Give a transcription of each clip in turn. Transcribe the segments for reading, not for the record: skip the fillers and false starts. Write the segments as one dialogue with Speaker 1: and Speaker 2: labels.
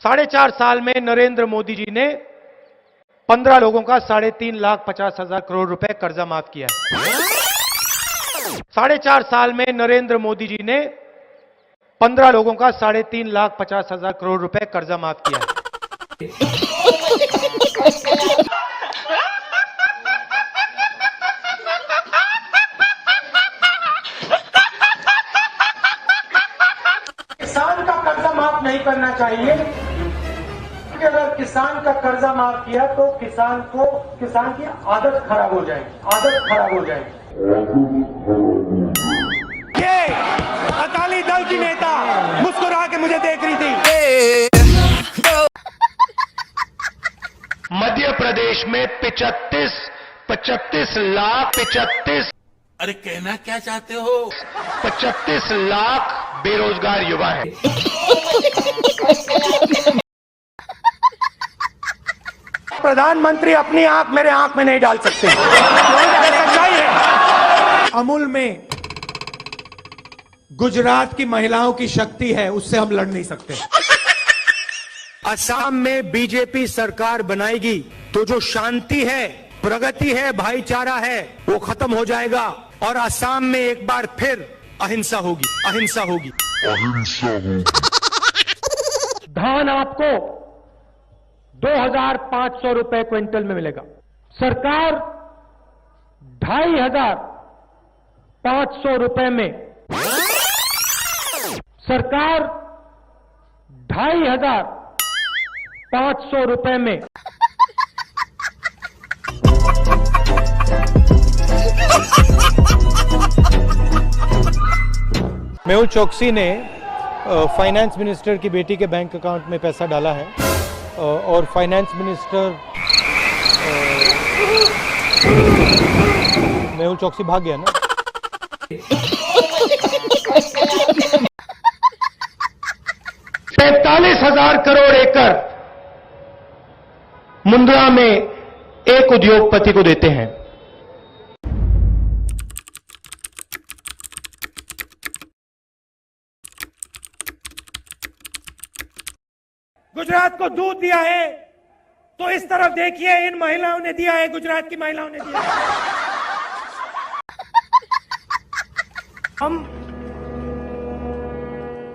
Speaker 1: 4.5 साल में नरेंद्र मोदी जी ने 15 लोगों का 3,50,000 करोड़ रुपए कर्जा माफ किया है। 4.5 साल में नरेंद्र मोदी जी ने 15 लोगों का 3,50,000 करोड़ रुपए कर्जा माफ किया है।
Speaker 2: किसान का कर्जा माफ नहीं करना चाहिए, क्योंकि अगर किसान का कर्जा माफ किया तो किसान की आदत खराब हो जाएगी।
Speaker 3: ये अकाली दल की नेता मुस्कुरा के मुझे देख रही थी।
Speaker 1: मध्य प्रदेश में 35 लाख
Speaker 4: अरे कहना क्या चाहते हो?
Speaker 1: 35 लाख बेरोजगार युवा हैं।
Speaker 2: प्रधानमंत्री अपनी आंख मेरे आंख में नहीं डाल सकते। सच्चाई है। अमूल में गुजरात की महिलाओं की शक्ति है, उससे हम लड़ नहीं सकते।
Speaker 3: असम में बीजेपी सरकार बनाएगी तो जो शांति है, प्रगति है, भाईचारा है, वो खत्म हो जाएगा और असम में एक बार फिर अहिंसा होगी।
Speaker 1: धान आपको 2,500 रुपए क्विंटल में मिलेगा। सरकार 2,500 रुपए में, सरकार 2,500 रुपए में मेहुल चोकसी ने फाइनेंस मिनिस्टर की बेटी के बैंक अकाउंट में पैसा डाला है और फाइनेंस मिनिस्टर मेहुल चोकसी भाग गया ना। 45,000 करोड़ एकड़ मुंद्रा में एक उद्योगपति को देते हैं।
Speaker 3: गुजरात को दूध दिया है तो इस तरफ देखिए, इन महिलाओं ने दिया है, गुजरात की महिलाओं ने दिया है। हम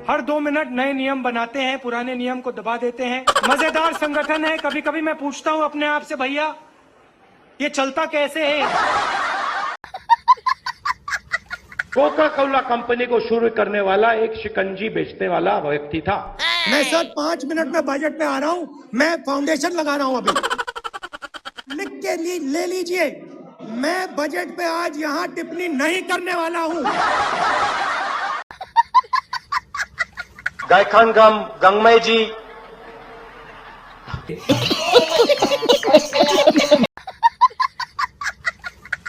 Speaker 3: हर 2 मिनट नए नियम बनाते हैं, पुराने नियम को दबा देते हैं। मजेदार संगठन है। कभी कभी मैं पूछता हूं अपने आप से, भैया ये चलता कैसे है?
Speaker 1: कोका कोला कंपनी को शुरू करने वाला एक शिकंजी बेचने वाला व्यक्ति था।
Speaker 2: मैं सर 5 मिनट में बजट पे आ रहा हूं, मैं फाउंडेशन लगा रहा हूं अभी। लिख के ले लीजिए, मैं बजट पे आज यहां टिप्पणी नहीं करने वाला हूं।
Speaker 1: गायखान गंगमय जी,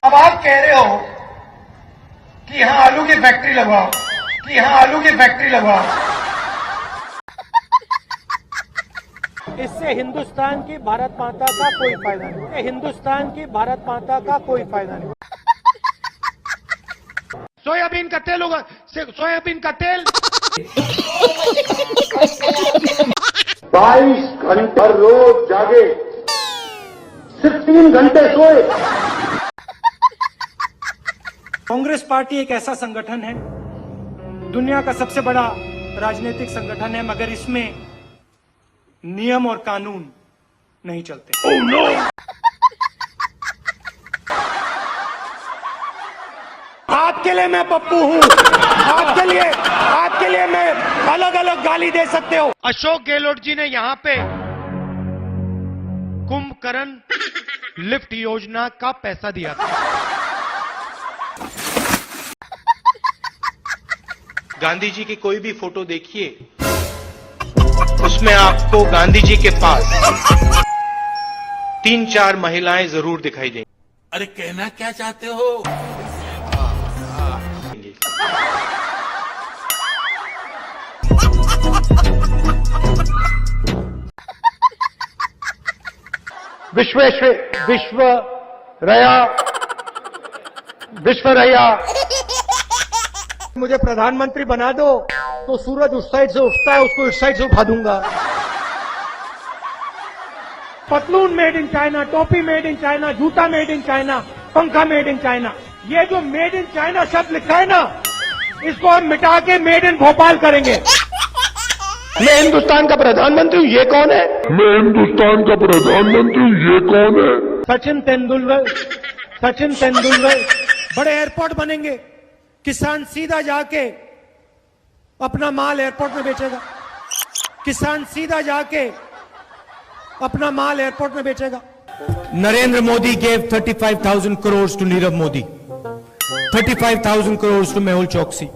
Speaker 2: अब आप कह रहे हो कि यहां आलू की फैक्ट्री लगवाओ,
Speaker 1: इससे हिंदुस्तान की भारत माता का कोई फायदा नहीं। हिंदुस्तान की भारत माता का कोई फायदा नहीं। सोयाबीन का तेल होगा, सोयाबीन का तेल
Speaker 5: 22 घंटे रोज जागे, सिर्फ 3 घंटे सोए।
Speaker 3: कांग्रेस पार्टी एक ऐसा संगठन है, दुनिया का सबसे बड़ा राजनीतिक संगठन है, मगर इसमें नियम और कानून नहीं चलते।
Speaker 5: Oh, no!
Speaker 3: आपके लिए मैं पप्पू हूं, आपके लिए मैं अलग अलग गाली दे सकते हो।
Speaker 1: अशोक गहलोत जी ने यहां पे कुंभकर्ण लिफ्ट योजना का पैसा दिया था। गांधी जी की कोई भी फोटो देखिए, उसमें आपको गांधी जी के पास 3-4 महिलाएं जरूर दिखाई देंगी।
Speaker 4: अरे कहना क्या चाहते हो?
Speaker 1: विश्वरैया मुझे प्रधानमंत्री बना दो तो सूरज उस साइड से उठता है, उसको इस साइड से उठा दूंगा।
Speaker 2: पतलून मेड इन चाइना, टोपी मेड इन चाइना, जूता मेड इन चाइना, पंखा मेड इन चाइना। ये जो मेड इन चाइना शब्द लिखा है ना, इसको हम मिटा के मेड इन भोपाल करेंगे।
Speaker 3: मैं हिंदुस्तान का प्रधानमंत्री हूँ, ये कौन है?
Speaker 5: मैं हिंदुस्तान का प्रधानमंत्री हूँ, ये कौन है?
Speaker 2: सचिन तेंदुलकर बड़े एयरपोर्ट बनेंगे, किसान सीधा जाके अपना माल एयरपोर्ट में बेचेगा, किसान सीधा जाके अपना माल एयरपोर्ट में बेचेगा।
Speaker 3: Narendra Modi gave 35,000 crores to Nirav Modi, 35,000 crores to Mehul Choksi,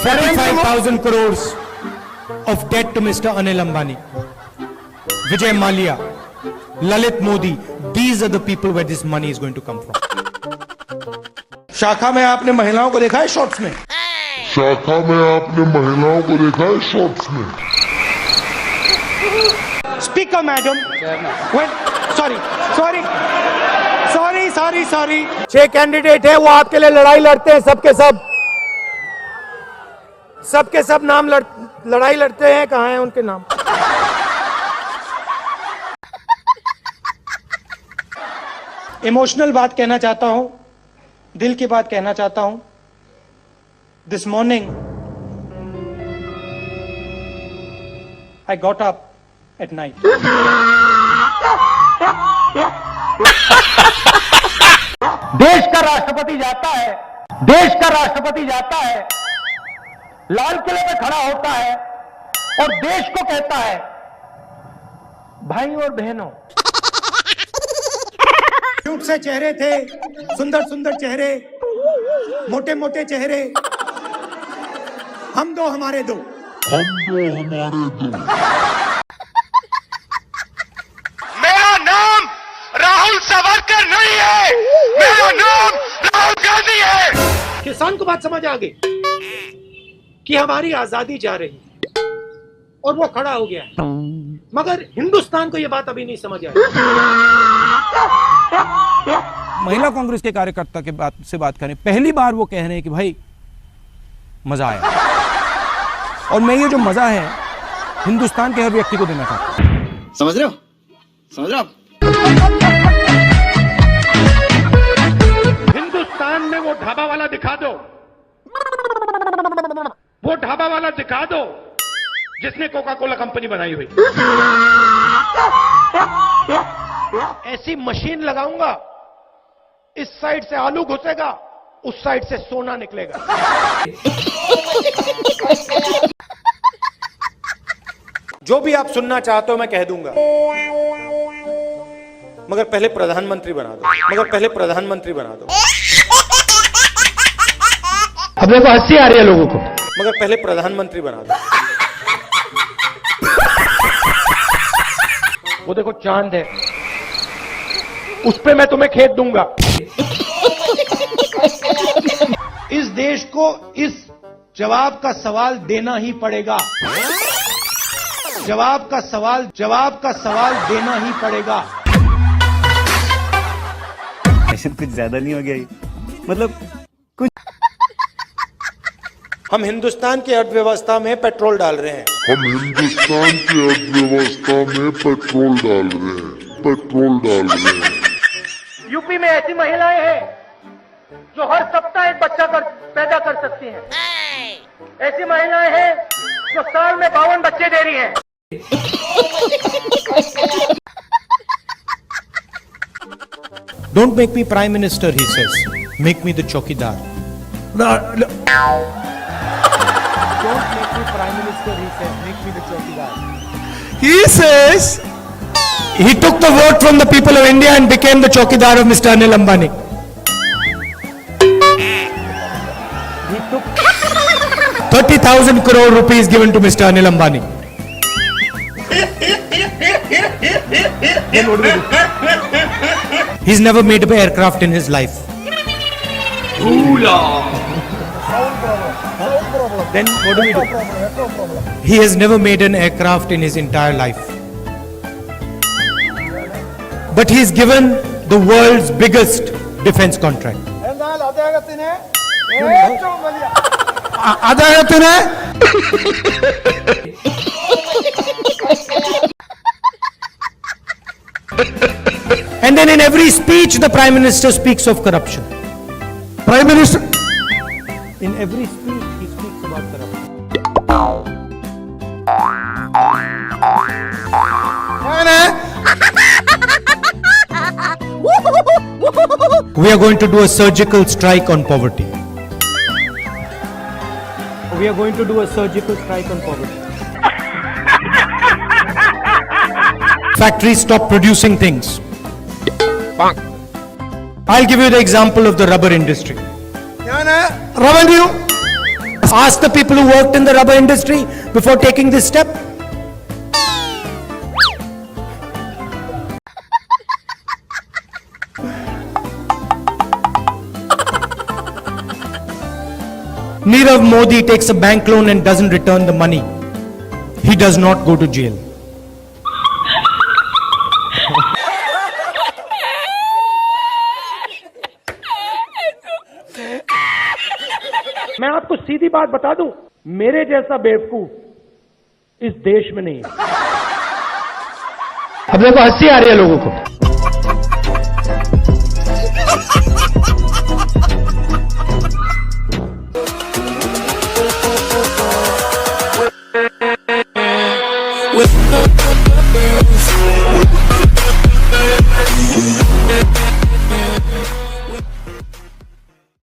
Speaker 3: 45,000 crores of debt to Mr. Anil Ambani, Vijay Mallya, Lalit Modi. These are the people where this money is going to come from. शाखा में आपने महिलाओं को देखा है shorts में?
Speaker 5: शाखा में आपने महिलाओं को देखा है शॉर्ट्स में?
Speaker 2: Speaker madam, sorry.
Speaker 1: 6 कैंडिडेट है, वो आपके लिए लड़ाई लड़ते हैं, सबके सब नाम लड़ाई लड़ते हैं। कहाँ हैं उनके नाम? इमोशनल बात कहना चाहता हूं, दिल की बात कहना चाहता हूं। This morning I got up at night.
Speaker 3: देश का राष्ट्रपति जाता है, लाल किले में खड़ा होता है और देश को कहता है, भाई और बहनों।
Speaker 2: क्यूट से चेहरे थे, सुंदर चेहरे, मोटे चेहरे, हम दो हमारे दो।
Speaker 3: मेरा नाम राहुल सावरकर नहीं है, मेरा नाम राहुल गांधी है।
Speaker 2: किसान को बात समझ आ गई कि हमारी आजादी जा रही है और वो खड़ा हो गया है, मगर हिंदुस्तान को ये बात अभी नहीं समझ आई।
Speaker 6: महिला कांग्रेस के कार्यकर्ता के से बात करें, पहली बार वो कह रहे हैं कि भाई मजा आया, और मैं ये जो मजा है हिंदुस्तान के हर व्यक्ति को देना चाहता हूं।
Speaker 7: समझ रहे हो आप?
Speaker 2: हिंदुस्तान में वो ढाबा वाला दिखा दो जिसने कोका कोला कंपनी बनाई हुई। ऐसी मशीन लगाऊंगा, इस साइड से आलू घुसेगा, उस साइड से सोना निकलेगा।
Speaker 1: जो भी आप सुनना चाहते हो मैं कह दूंगा, मगर पहले प्रधानमंत्री बना दो।
Speaker 3: अब देखो हंसी आ रही है लोगों को।
Speaker 1: मगर पहले प्रधानमंत्री बना दो। वो देखो चांद है, उस पे मैं तुम्हें खेत दूंगा। इस देश को इस जवाब का सवाल देना ही पड़ेगा। जवाब का सवाल देना ही पड़ेगा।
Speaker 7: कुछ ज्यादा नहीं हो गया ये? मतलब
Speaker 1: हम हिंदुस्तान की अर्थव्यवस्था में पेट्रोल डाल रहे हैं।
Speaker 2: यूपी में ऐसी महिलाएं हैं जो हर सप्ताह एक बच्चा पैदा कर सकती हैं। ऐसी महिलाएं हैं जो साल में 52 बच्चे दे रही हैं।
Speaker 3: Don't make me prime minister, he says. Make me the chokidar.
Speaker 1: Don't make me prime minister, he said. Make me the chokidar.
Speaker 3: He says he took the vote from the people of India and became the chokidar of Mr. Anil Ambani.
Speaker 1: He took
Speaker 3: 30,000 crore rupees given to Mr. Anil Ambani. He's never made an aircraft in his life.
Speaker 1: Then what do we do?
Speaker 3: He has never made an aircraft in his entire life. But he's given the world's biggest defense contract. speech, the Prime Minister speaks of corruption.
Speaker 2: Prime Minister.
Speaker 1: In every speech, he speaks about corruption.
Speaker 3: We are going to do a surgical strike on poverty.
Speaker 1: We are going to do a surgical strike on poverty.
Speaker 3: Factories stop producing things. I'll give you the example of the rubber industry.
Speaker 2: Revenue.
Speaker 3: Ask the people who worked in the rubber industry before taking this step. Nirav Modi takes a bank loan and doesn't return the money. He does not go to jail.
Speaker 2: मैं आपको सीधी बात बता दूं, मेरे जैसा बेवकूफ इस देश में नहीं है।
Speaker 1: अब देखो हंसी आ रही है लोगों को।